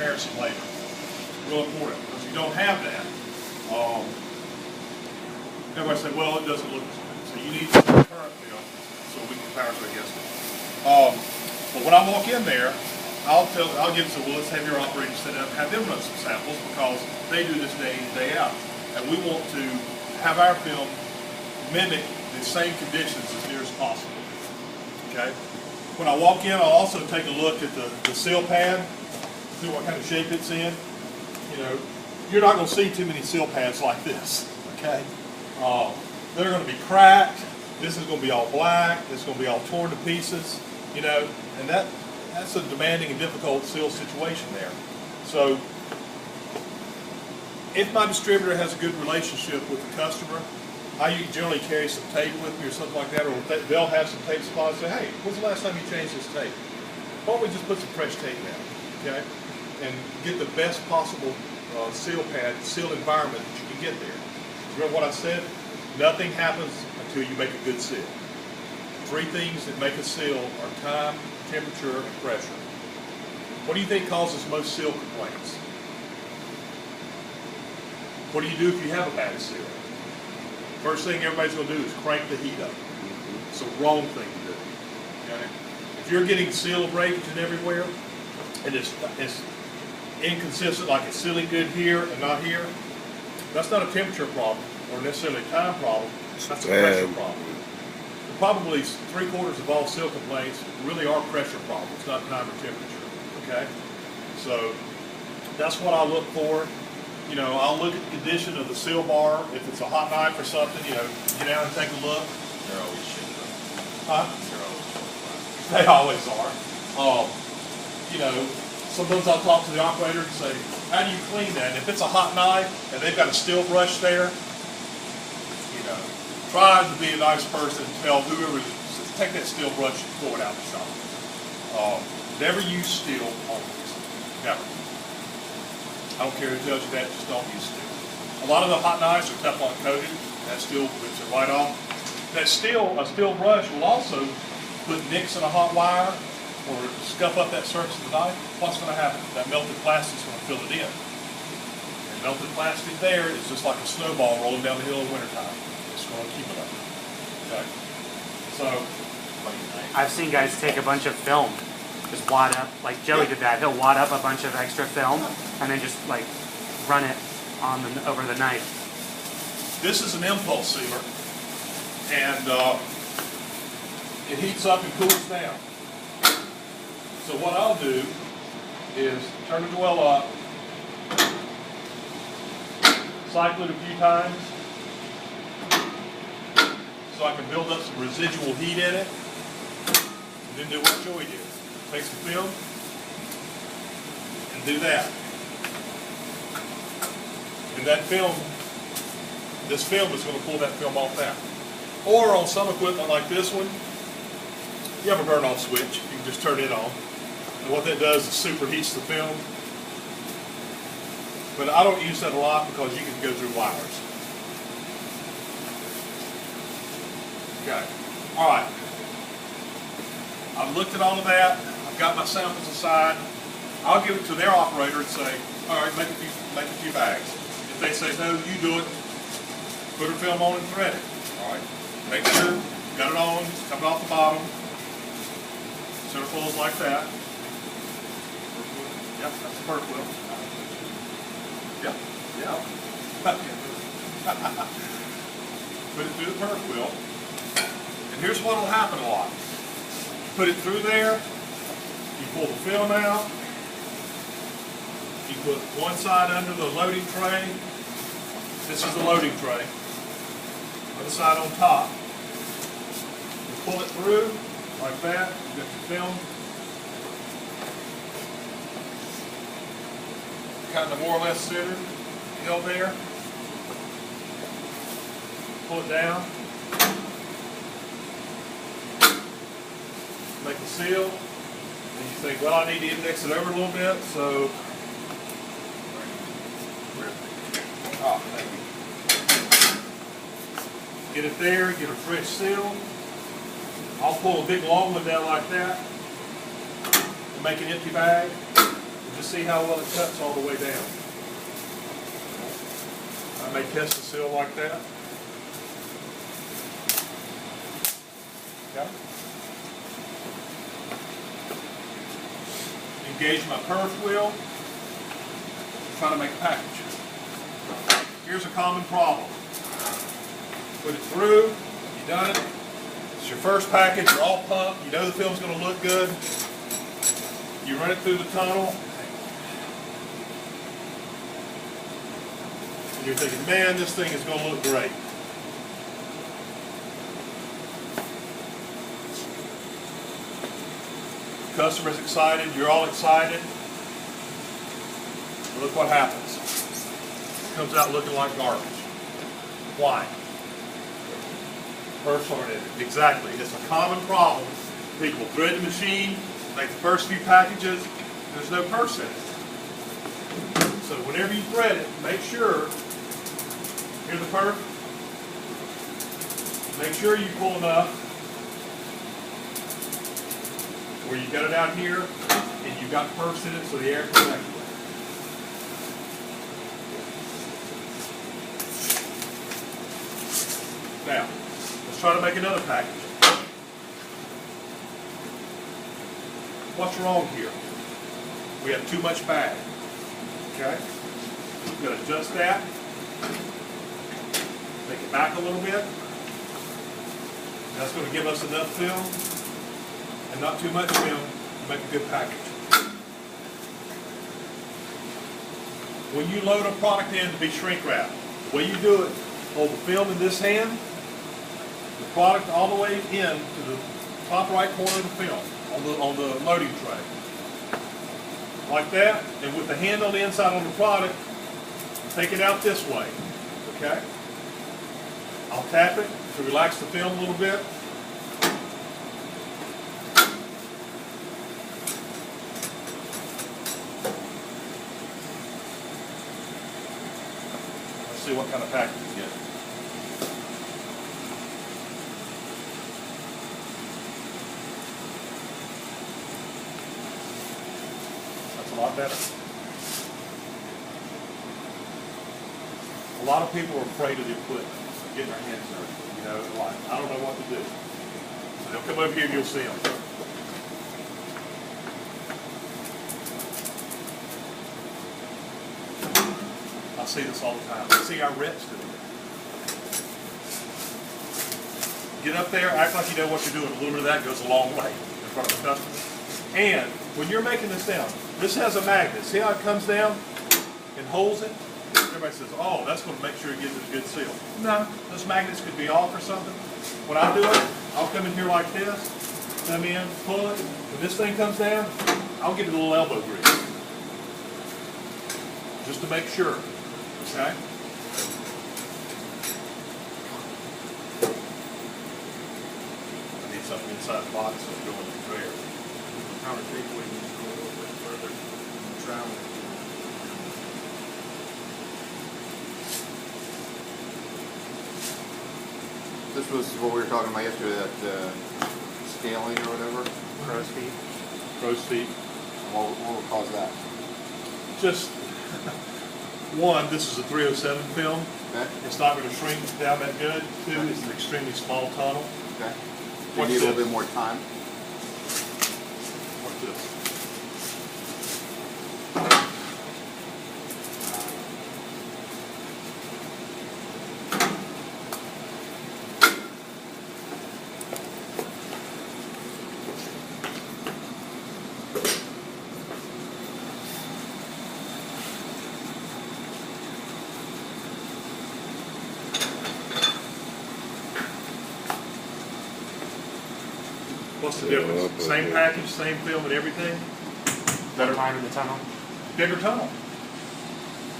comparison later. Real important, because if you don't have that, everybody say, well, it doesn't look as good. So you need to see the current film so we can compare it against it. But when I walk in there, I'll give them, well, let's have your operator set up, have them run some samples, because they do this day in, day out. And we want to have our film mimic the same conditions as near as possible. Okay? When I walk in, I'll also take a look at the seal pad, see what kind of shape it's in. You know, you're not going to see too many seal pads like this. Okay? They're going to be cracked. This is going to be all black. It's going to be all torn to pieces. You know, and that's a demanding and difficult seal situation there. So, if my distributor has a good relationship with the customer, I generally carry some tape with me or something like that, or they'll have some tape supplies and say, hey, when's the last time you changed this tape? Why don't we just put some fresh tape down, okay? And get the best possible seal pad, seal environment that you can get there. Remember what I said? Nothing happens until you make a good seal. 3 things that make a seal are time, temperature, and pressure. What do you think causes most seal complaints? What do you do if you have a bad seal? First thing everybody's going to do is crank the heat up. It's the wrong thing to do. Okay? If you're getting seal breakage and everywhere, and it's inconsistent, like it's sealing good here and not here, that's not a temperature problem or necessarily a time problem. That's a pressure problem. Probably 3/4 of all seal complaints really are pressure problems, not time or temperature. Okay, so that's what I look for. You know, I'll look at the condition of the seal bar. If it's a hot knife or something, you know, get out and take a look. They're always shit. Huh? They're always shit. They always are. You know, sometimes I'll talk to the operator and say, how do you clean that? And if it's a hot knife and they've got a steel brush there, you know, try to be a nice person and tell whoever, take that steel brush and throw it out the shop. Never use steel on this. Never. I don't care who tells you that, just don't use steel. A lot of the hot knives are Teflon coated. That steel rips it right off. That steel, a steel brush will also put nicks in a hot wire or scuff up that surface of the knife. What's going to happen? That melted plastic is going to fill it in. And melted plastic there is just like a snowball rolling down the hill in wintertime. It's going to keep it up. Okay. So, I've seen guys take a bunch of film, just wad up, like Joey did that. He'll wad up a bunch of extra film and then just like run it on over the knife. This is an impulse sealer, and it heats up and cools down. So what I'll do is turn the oil up, cycle it a few times, so I can build up some residual heat in it, and then do what Joey did. Take some film and do that. And that film, this film is going to pull that film off now. Or on some equipment like this one, you have a burn off switch. You can just turn it on. And what that does is superheats the film. But I don't use that a lot because you can go through wires. Okay. All right. I've looked at all of that. I've got my samples aside. I'll give it to their operator and say, all right, make a few bags. If they say, no, you do it, put a film on and thread it. All right. Make sure you got it on, it's coming off the bottom. Center pulls like that. Yep, that's a perk wheel. Yep, yeah. Put it through the perk wheel. And here's what will happen a lot. Put it through there, you pull the film out, you put one side under the loading tray, this is the loading tray, other side on top. You pull it through like that, you get the film, kind of more or less centered, held there, pull it down, make a seal, and you think, well, I need to index it over a little bit, so get it there, get a fresh seal. I'll pull a big long one down like that and make an empty bag. Just see how well it cuts all the way down. I may test the seal like that. Okay. Engage my perf wheel. Trying to make a package. Here's a common problem. Put it through, you done it. It's your first package, you're all pumped, you know the film's going to look good. You run it through the tunnel. And you're thinking, man, this thing is going to look great. Customer's excited, you're all excited. But look what happens. It comes out looking like garbage. Why? Perfs aren't in it. Exactly. It's a common problem. People thread the machine, make the first few packages, there's no perfs in it. So whenever you thread it, make sure, here's the perf, make sure you pull enough where you got it out here and you've got perfs in it so the air can evacuate. Now, let's try to make another package. What's wrong here? We have too much bag. Okay? We're going to adjust that. Take it back a little bit. That's going to give us enough film and not too much film to make a good package. When you load a product in to be shrink wrapped, the way you do it, hold the film in this hand, the product all the way in to the top right corner of the film on the loading tray. Like that, and with the hand on the inside on the product, take it out this way. Okay? I'll tap it to relax the film a little bit. Let's see what kind of package we get. That's a lot better. A lot of people are afraid of the equipment, getting their hands dirty. You know, like, I don't know what to do. So they'll come over here and you'll see them. I see this all the time. I see our reps doing it. Get up there, act like you know what you're doing. A little bit of that goes a long way in front of the customer. And when you're making this down, this has a magnet. See how it comes down and holds it? Everybody says, oh, that's going to make sure it gives it a good seal. No, those magnets could be off or something. When I do it, I'll come in here like this, come in, pull it. When this thing comes down, I'll give it a little elbow grease. Just to make sure. Okay? I need something inside the box so it's going in the conveyor. Power takeaway needs to go a little bit further and travel. This was what we were talking about yesterday, that scaling or whatever. Crow's feet. Crow's feet. What would cause that? Just, one, this is a 307 film. Okay. It's not going to shrink down that good. Two, it's an extremely small tunnel. Okay. Do you What's need a little this? bit more time? What's this? What's the difference? Same package, same film and everything? Better line in the tunnel. Bigger tunnel.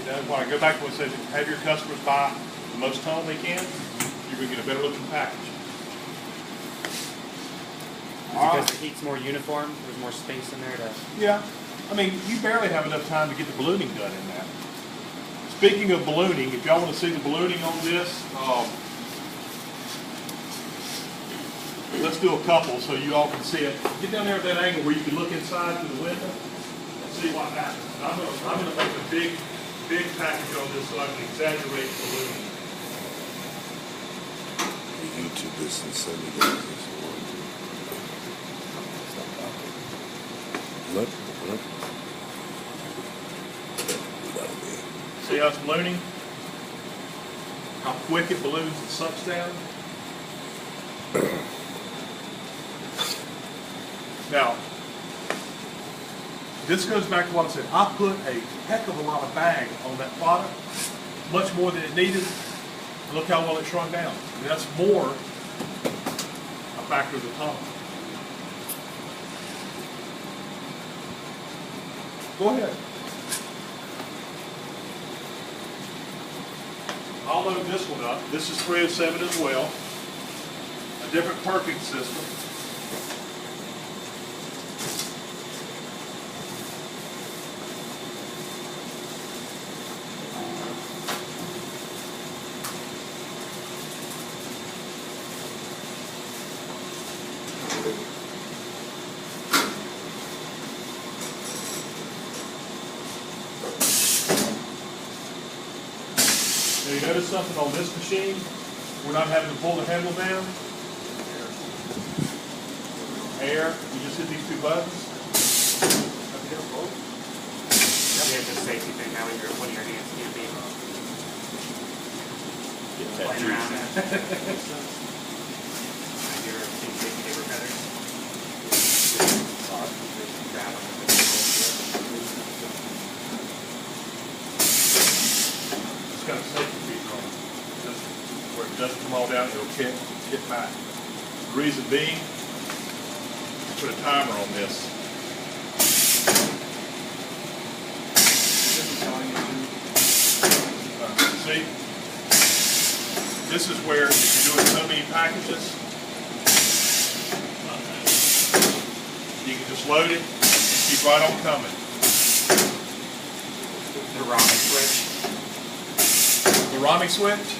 You know, when I go back to what it says, have your customers buy the most tunnel they can, you're going to get a better looking package. Because the heat's more uniform, there's more space in there to... Yeah. I mean, you barely have enough time to get the ballooning done in that. Speaking of ballooning, if y'all want to see the ballooning on this, let's do a couple so you all can see it. Get down there at that angle where you can look inside through the window. See see what happens. I'm gonna make a big package on this so I can exaggerate the balloon. YouTube this in 70 days. Look. See how it's ballooning? How quick it balloons and sucks down? Now, this goes back to what I said. I put a heck of a lot of bag on that product, much more than it needed. And look how well it shrunk down. I mean, that's more a factor of the time. Go ahead. I'll load this one up. This is 307 as well. A different perking system. Now you notice something on this machine? We're not having to pull the handle down. Air. You just hit these two buttons. Yeah, it's a safety thing. Now when your hands can't be playing around your safety paper cutters. Grab them. It's got a safety feature on it. Just where it doesn't come all down, it'll kick back. The reason being, put a timer on this. See? This is where if you're doing so many packages, you can just load it and keep right on coming. The Rami switch. The Rami switch?